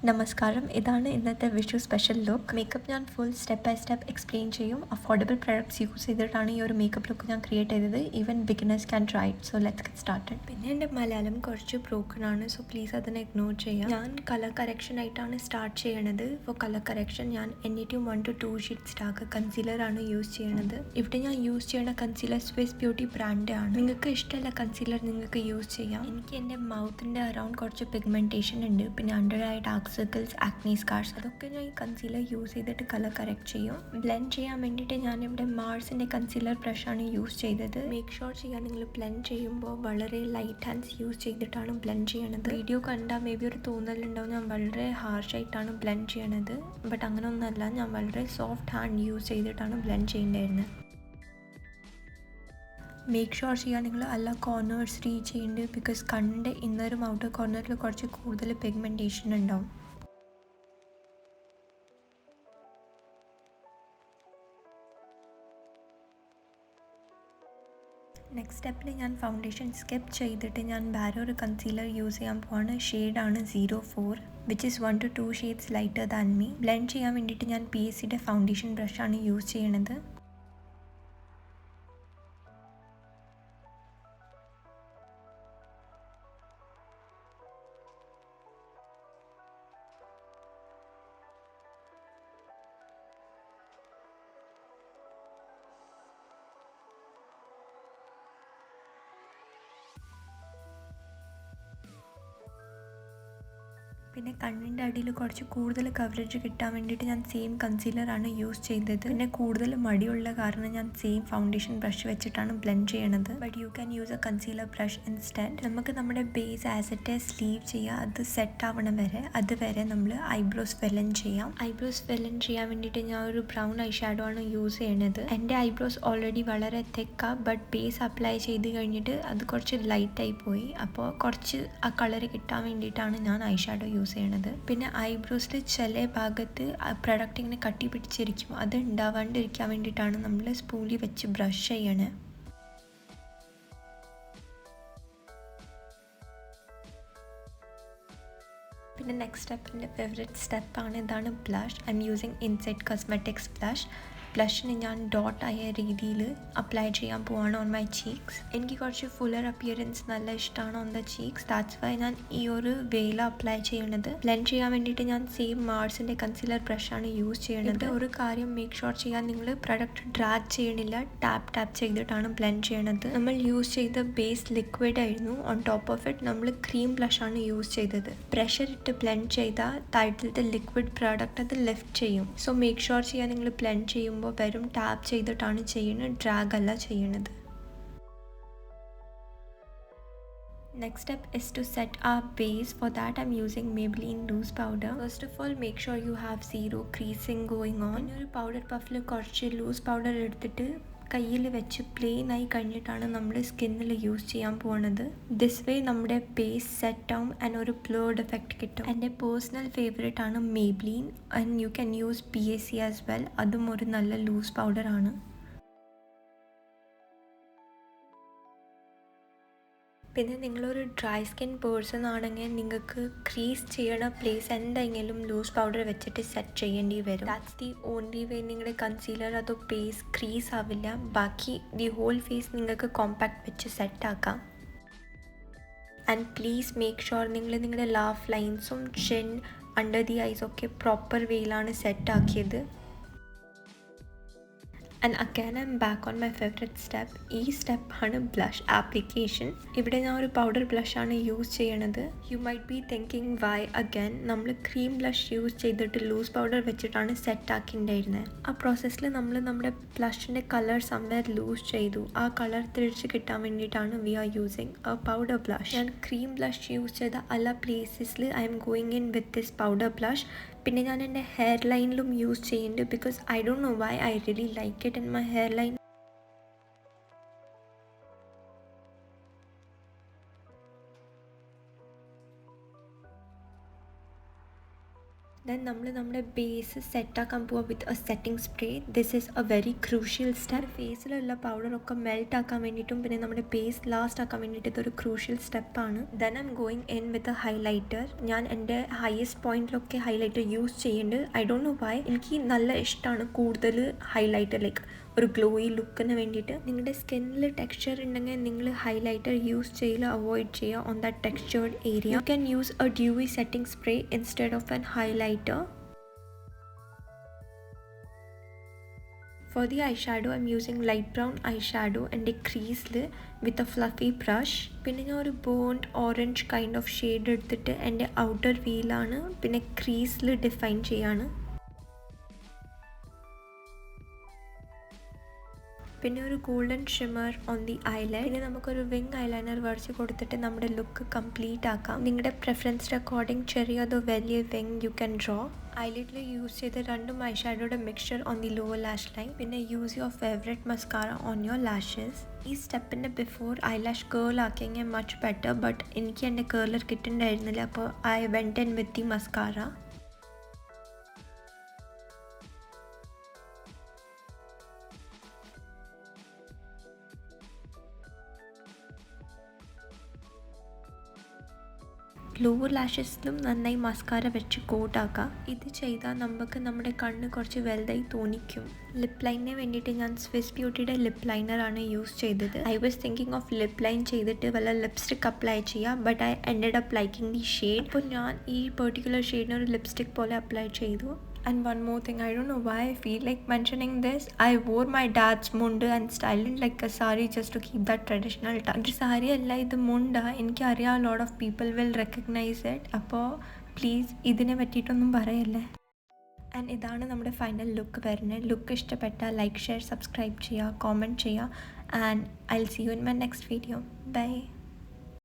നമസ്കാരം, ഇതാണ് ഇന്നത്തെ വിഷു സ്പെഷ്യൽ ലുക്ക്. മേക്കപ്പ് ഞാൻ full step by step explain ചെയ്യും. അഫോർഡബിൾ പ്രൊഡക്ട്സ് യൂസ് ചെയ്തിട്ടാണ് ഈ ഒരു മേക്കപ്പ് ലുക്ക് ഞാൻ ക്രിയേറ്റ് ചെയ്തത്. Even beginners can try it. So let's get started. പിന്നെ എൻ്റെ മലയാളം കുറച്ച് ബ്രോക്കൺ ആണ്, സോ പ്ലീസ് അതിനെ ഇഗ്നോർ ചെയ്യാം. ഞാൻ കളർ കറക്ഷൻ ആയിട്ടാണ് സ്റ്റാർട്ട് ചെയ്യണത്. ഫോർ കളർ കറക്ഷൻ ഞാൻ എന്നിട്ടും 1 to 2 ഷീറ്റ്സ് ഡാർക്ക് കൺസീലറാണ് യൂസ് ചെയ്യണത്. ഇവിടെ ഞാൻ യൂസ് ചെയ്യണ കൺസീലർ സ്വിസ് ബ്യൂട്ടി ബ്രാൻഡ് ആണ്. നിങ്ങൾക്ക് ഇഷ്ടമുള്ള കൺസീലർ നിങ്ങൾക്ക് യൂസ് ചെയ്യാം. എനിക്ക് എൻ്റെ മൗത്തിൻ്റെ അറൗണ്ട് കുറച്ച് പിഗ്മെൻറ്റേഷൻ ഉണ്ട്, പിന്നെ അണ്ടറായി ഡാർക്ക് സർക്കിൾസ്, ആക്നി സ്കാർസ്, അതൊക്കെ ഞാൻ ഈ കൺസീലർ യൂസ് ചെയ്തിട്ട് കളർ കറക്റ്റ് ചെയ്യും. ബ്ലെൻഡ് ചെയ്യാൻ വേണ്ടിയിട്ട് ഞാനിവിടെ മാർസിൻ്റെ കൺസീലർ ബ്രഷാണ് യൂസ് ചെയ്തത്. മേക്ക് ഷുവർ ചെയ്യാൻ നിങ്ങൾ ബ്ലെൻഡ് ചെയ്യുമ്പോൾ വളരെ ലൈറ്റ് ഹാൻഡ്സ് യൂസ് ചെയ്തിട്ടാണ് ബ്ലെൻഡ് ചെയ്യണത്. വീഡിയോ കണ്ടാൽ മേ ബി ഒരു തോന്നലുണ്ടാവും ഞാൻ വളരെ ഹാർഷായിട്ടാണ് ബ്ലെൻഡ് ചെയ്യണത്. ബട്ട് അങ്ങനെ ഒന്നല്ല, ഞാൻ വളരെ സോഫ്റ്റ് ഹാൻഡ് യൂസ് ചെയ്തിട്ടാണ് ബ്ലെൻഡ് ചെയ്യേണ്ടായിരുന്നത്. മേക്ക് ഷുവർ ചെയ്യാൻ നിങ്ങൾ എല്ലാ കോർണേഴ്സ് റീച്ച് ചെയ്യുന്നുണ്ട്. ബിക്കോസ് കണ്ണിൻ്റെ ഇന്നറും ഔട്ടർ കോർണറിൽ കുറച്ച് കൂടുതൽ പിഗ്മെൻറ്റേഷൻ ഉണ്ടാവും. നെക്സ്റ്റ് സ്റ്റെപ്പിൽ ഞാൻ ഫൗണ്ടേഷൻ സ്കിപ്പ് ചെയ്തിട്ട് ഞാൻ വേറെ ഒരു കൺസീലർ യൂസ് ചെയ്യാൻ പോവാണ്. ഷെയ്ഡാണ് 04, which is 1 to 2 shades lighter than me. Blend ചെയ്യാൻ വേണ്ടിയിട്ട് ഞാൻ PSCയുടെ ഫൗണ്ടേഷൻ ബ്രഷാണ് യൂസ് ചെയ്യണത്. പിന്നെ കണ്ണിൻ്റെ അടിയിൽ കുറച്ച് കൂടുതൽ കവറേജ് കിട്ടാൻ വേണ്ടിയിട്ട് ഞാൻ സെയിം കൺസീലറാണ് യൂസ് ചെയ്തത്. പിന്നെ കൂടുതൽ മടിയുള്ള കാരണം ഞാൻ സെയിം ഫൗണ്ടേഷൻ ബ്രഷ് വെച്ചിട്ടാണ് ബ്ലെൻഡ് ചെയ്യണത്. But you can use A concealer brush instead. നമുക്ക് നമ്മുടെ ബേസ് ആസ് ഇറ്റ് സ്ലീവ് ചെയ്യുക. അത് സെറ്റ് ആവണം വരെ, അതുവരെ നമ്മൾ ഐബ്രോസ് ഫെല്ലൻ ചെയ്യാം. ഐബ്രോസ് ഫെല്ലൻ ചെയ്യാൻ വേണ്ടിയിട്ട് ഞാൻ ഒരു ബ്രൗൺ ഐഷാഡോ ആണ് യൂസ് ചെയ്യണത്. എൻ്റെ ഐബ്രോസ് ഓൾറെഡി വളരെ തിക്കാണ്, ബട്ട് ബേസ് അപ്ലൈ ചെയ്ത് കഴിഞ്ഞിട്ട് അത് കുറച്ച് ലൈറ്റായി പോയി. അപ്പോൾ കുറച്ച് ആ കളർ കിട്ടാൻ വേണ്ടിയിട്ടാണ് ഞാൻ ഐഷാഡോ യൂസ് ചെയ്യണത്. പിന്നെ ഐബ്രോസിൽ ചില ഭാഗത്ത് പ്രൊഡക്റ്റ് ഇങ്ങനെ കട്ടി പിടിച്ചിരിക്കും. അത് ഉണ്ടാവാണ്ടിരിക്കാൻ വേണ്ടിയിട്ടാണ് നമ്മൾ സ്പൂലി വെച്ച് ബ്രഷ് ചെയ്യണേ. പിന്നെ നെക്സ്റ്റ് സ്റ്റെപ്പ്, എൻ്റെ ഫേവറേറ്റ് സ്റ്റെപ്പാണ്. ഇതാണ് blush. I am using inside cosmetics blush. ബ്ലഷിന് ഞാൻ ഡോട്ട് ആയ രീതിയിൽ അപ്ലൈ ചെയ്യാൻ പോവാണ് ഓൺ മൈ ചീക്സ്. എനിക്ക് കുറച്ച് ഫുള്ളർ അപ്പിയറൻസ് നല്ല ഇഷ്ടമാണ് on the cheeks. That's why ഞാൻ ഈ ഒരു വേല അപ്ലൈ ചെയ്യണത്. ബ്ലെൻഡ് ചെയ്യാൻ വേണ്ടിയിട്ട് ഞാൻ സെയിം മാർസിൻ്റെ കൺസീലർ ബ്രഷാണ് യൂസ് ചെയ്യണത്. ഒരു കാര്യം മേക്ക് ഷുവർ ചെയ്യാൻ നിങ്ങൾ പ്രൊഡക്റ്റ് ഡ്രാഗ് ചെയ്യണില്ല, ടാപ്പ് ചെയ്തിട്ടാണ് ബ്ലെൻഡ് ചെയ്യണത്. നമ്മൾ യൂസ് ചെയ്ത ബേസ് ലിക്വിഡ് ആയിരുന്നു. ഓൺ ടോപ്പ് ഓഫ് ഇറ്റ് നമ്മൾ ക്രീം ബ്ലഷാണ് യൂസ് ചെയ്തത്. പ്രഷർ ഇട്ട് ബ്ലെൻഡ് ചെയ്താൽ താഴത്തെ ലിക്വിഡ് പ്രോഡക്റ്റ് അത് ലിഫ്റ്റ് ചെയ്യും. സോ മേക്ക് ഷുവർ ചെയ്യാൻ നിങ്ങൾ ബ്ലെൻഡ് ചെയ്യുമ്പോൾ വെറും ടാപ്പ് ചെയ്തിട്ടാണ് ചെയ്യുന്നത്, ഡ്രാഗ് അല്ല ചെയ്യണത്. Next step is to set our base. For that I'm using Maybelline loose powder. First of all, make sure you have zero creasing going on. ഒരു powder പഫിൽ കുറച്ച് ലൂസ് പൗഡർ എടുത്തിട്ട് കയ്യിൽ വെച്ച് പ്ലെയിൻ ആയി കഴിഞ്ഞിട്ടാണ് നമ്മൾ സ്കിന്നിൽ യൂസ് ചെയ്യാൻ പോകുന്നത്. ദിസ് വേ നമ്മുടെ ബേസ് സെറ്റ് ആവും ആൻഡ് ഒരു ബ്ലേർഡ് എഫക്റ്റ് കിട്ടും. എൻ്റെ പേഴ്സണൽ ഫേവറേറ്റ് ആണ് Maybelline and you can use PSC as well. അതും ഒരു നല്ല ലൂസ് പൗഡറാണ്. പിന്നെ നിങ്ങളൊരു ഡ്രൈ സ്കിൻ പേഴ്സൺ ആണെങ്കിൽ നിങ്ങൾക്ക് ക്രീസ് ചെയ്യണ പ്ലേസ് എന്തെങ്കിലും ലൂസ് പൗഡർ വെച്ചിട്ട് സെറ്റ് ചെയ്യേണ്ടി വരും. ദാറ്റ്സ് ദി ഓൺലി വേ നിങ്ങളുടെ കൺസീലർ അതോ ബേസ് ക്രീസ് ആവില്ല. ബാക്കി ദി ഹോൾ ഫേസ് നിങ്ങൾക്ക് കോമ്പാക്ട് വെച്ച് സെറ്റ് ആക്കാം. ആൻഡ് പ്ലീസ് മേക്ക് ഷുവർ നിങ്ങൾ നിങ്ങളുടെ ലാഫ് ലൈൻസും ചിൻ, അണ്ടർ ദി ഐസ് ഒക്കെ പ്രോപ്പർ വേയിലാണ് സെറ്റ് ആക്കിയത്. And again I'm back on my favorite step. ഈ സ്റ്റെപ്പാണ് ബ്ലഷ് ആപ്ലിക്കേഷൻ. ഇവിടെ ഞാൻ ഒരു പൗഡർ ബ്ലഷാണ് യൂസ് ചെയ്യണത്. You might be thinking Y again നമ്മൾ ക്രീം ബ്ലഷ് യൂസ് ചെയ്തിട്ട് ലൂസ് പൗഡർ വെച്ചിട്ടാണ് സെറ്റ് ആക്കിയിട്ടുണ്ടായിരുന്നത്. ആ പ്രോസസ്സിൽ നമ്മൾ നമ്മുടെ ബ്ലഷിൻ്റെ കളർ സംവെയർ ലൂസ് ചെയ്തു. ആ കളർ തിരിച്ച് കിട്ടാൻ വേണ്ടിയിട്ടാണ് we are using a powder blush. ഞാൻ ക്രീം ബ്ലഷ് യൂസ് ചെയ്ത എല്ലാ പ്ലേസസിൽ I am going in with this powder blush. പിന്നെ ഞാൻ എൻ്റെ ഹെയർ ലൈനിലും യൂസ് ചെയ്യുന്നുണ്ട്. Because I don't know why I really like it in my hair line. Then നമ്മൾ നമ്മുടെ ബേസ് സെറ്റാക്കാൻ പോവുക with a setting spray. This is a very crucial step. ഫേസിലുള്ള പൗഡറൊക്കെ മെൽറ്റ് ആക്കാൻ വേണ്ടിയിട്ടും പിന്നെ നമ്മുടെ ബേസ് ലാസ്റ്റ് ആക്കാൻ വേണ്ടിയിട്ട് ഇതൊരു ക്രൂഷ്യൽ സ്റ്റെപ്പാണ്. Then I am going in with a highlighter. ഞാൻ എൻ്റെ ഹയസ്റ്റ് പോയിന്റിലൊക്കെ ഹൈലൈറ്റർ യൂസ് ചെയ്യുന്നുണ്ട്. ഐ ഡോണ്ട് നോ വൈ, എനിക്ക് നല്ല ഇഷ്ടമാണ് കൂടുതൽ ഹൈലൈറ്റർ, ലൈക്ക് ഒരു ഗ്ലോയി ലുക്കിന് വേണ്ടിയിട്ട്. നിങ്ങളുടെ സ്കിന്നിൽ ടെക്സ്ചർ ഉണ്ടെങ്കിൽ നിങ്ങൾ ഹൈലൈറ്റർ യൂസ് ചെയ്യില്ല, അവോയ്ഡ് ചെയ്യുക on that textured area. You can use a dewy setting spray instead of an highlighter. For the eyeshadow, I'm using light brown eyeshadow and a creased with a fluffy brush. പിന്നെ ഞാൻ ഒരു bond orange kind of shade എടുത്തിട്ട് എൻ്റെ outer വീലാണ് പിന്നെ ക്രീസിൽ define ചെയ്യാണ്. പിന്നെ ഒരു ഗോൾഡൻ ഷിമ്മർ ഓൺ ദി ഐലൈൻ. പിന്നെ നമുക്കൊരു വിങ് ഐലൈനർ വരച്ച് കൊടുത്തിട്ട് നമ്മുടെ ലുക്ക് കംപ്ലീറ്റ് ആക്കാം. നിങ്ങളുടെ പ്രിഫറൻസിന് അക്കോർഡിംഗ് ചെറിയതോ വലിയ വിങ് യു ക്യാൻ ഡ്രോ. ഐലിഡിൽ യൂസ് ചെയ്ത രണ്ടും ഐഷാഡോയുടെ mixture on the lower lash line. പിന്നെ use your favourite mascara on your lashes. ഈ സ്റ്റെപ്പിൻ്റെ ബിഫോർ ഐലാഷ് കേൾ ആക്കിയെങ്കിൽ മച്ച് ബെറ്റർ, ബട്ട് എനിക്ക് എൻ്റെ കേർലർ കിട്ടുന്നുണ്ടായിരുന്നില്ല, അപ്പോൾ I went in with the mascara. Lower ലാഷസിലും നന്നായി മസ്കാര വെച്ച് കോട്ടാക്കുക. ഇത് ചെയ്താൽ നമുക്ക് നമ്മുടെ കണ്ണ് കുറച്ച് വലുതായി തോന്നിക്കും. ലിപ്പ് ലൈനിന് വേണ്ടിയിട്ട് ഞാൻ സ്വിസ് ബ്യൂട്ടിയുടെ ലിപ്പ് ലൈനറാണ് യൂസ് ചെയ്തത്. I was thinking of lip line ചെയ്തിട്ട് വല്ല ലിപ്സ്റ്റിക് അപ്ലൈ ചെയ്യാം, but I ended up liking the shade. അപ്പോൾ ഞാൻ ഈ പെർട്ടിക്കുലർ ഷെയ്ഡിന് ഒരു ലിപ്സ്റ്റിക് പോലെ അപ്ലൈ ചെയ്തു. And one more thing, I don't know why I feel like mentioning this. I wore my dad's munda and styled it like a sari just to keep that traditional touch. ഇത് സാരി അല്ല, ഇത് മുണ്ട. എനിക്കറിയാം a lot of people will recognize it. അപ്പോൾ please ഇതിനെ പറ്റിയിട്ടൊന്നും പറയല്ലേ. And ഇതാണ് നമ്മുടെ ഫൈനൽ ലുക്ക് വരുന്നത്. ലുക്ക് ഇഷ്ടപ്പെട്ടാൽ ലൈക്ക്, ഷെയർ, സബ്സ്ക്രൈബ് ചെയ്യുക, കോമെൻറ്റ് ചെയ്യുക. And I will see you in my next video. By.